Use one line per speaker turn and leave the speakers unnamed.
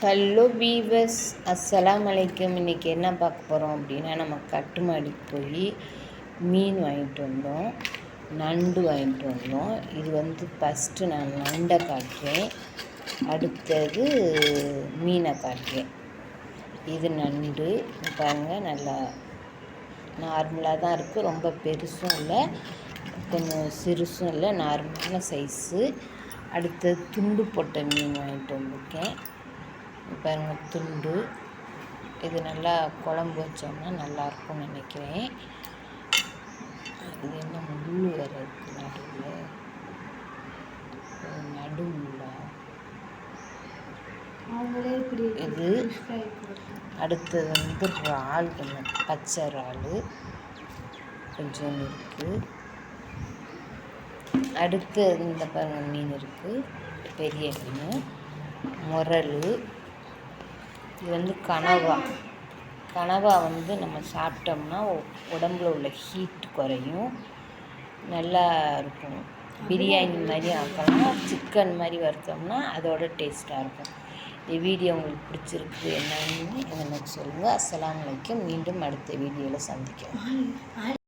Hello viewers, அஸ்ஸலாமு அலைக்கும். இன்றைக்கி என்ன பார்க்க போகிறோம் அப்படின்னா, நம்ம கட்டுமாடிக்கு போய் மீன் வாங்கிட்டு வந்தோம், நண்டு வாங்கிட்டு வந்தோம். இது ஃபஸ்ட்டு நான் நண்டை காட்டுறேன், அடுத்தது மீனை காட்டுறேன். இது நண்டு பாருங்கள், நல்லா நார்மலாக தான் இருக்குது, ரொம்ப பெருசும் இல்லை கொஞ்சம் சிறுசும் இல்லை, நார்மலான சைஸு. அடுத்தது துண்டு போட்ட மீன் வாங்கிட்டு வந்திருக்கேன் பாருங்கள், துண்டு. இது நல்லா குழம்பு வச்சோம்னா நல்லாயிருக்கும்னு நினைக்கிறேன். இது என்ன முள் வேறு இருக்குது நடுவில், நடுமுள்ளா இது. அடுத்தது இறால், கொஞ்சம் பச்சை இறால் கொஞ்சம் இருக்குது. அடுத்து இந்த பாருங்கள் மீன் இருக்குது, பெரிய மீன். முரல், இது கனவா நம்ம சாப்பிட்டோம்னா உடம்புல உள்ள ஹீட் குறையும், நல்லா இருக்கும். பிரியாணி மாதிரி ஆக்கலாம், சிக்கன் மாதிரி வறுத்தோம்னா அதோட டேஸ்ட்டாக இருக்கும். இந்த வீடியோ உங்களுக்கு பிடிச்சிருக்கு என்னன்னு எனக்கு சொல்லுங்கள். அஸ்ஸலாமு அலைக்கும். மீண்டும் அடுத்த வீடியோவில் சந்திக்கிறோம்.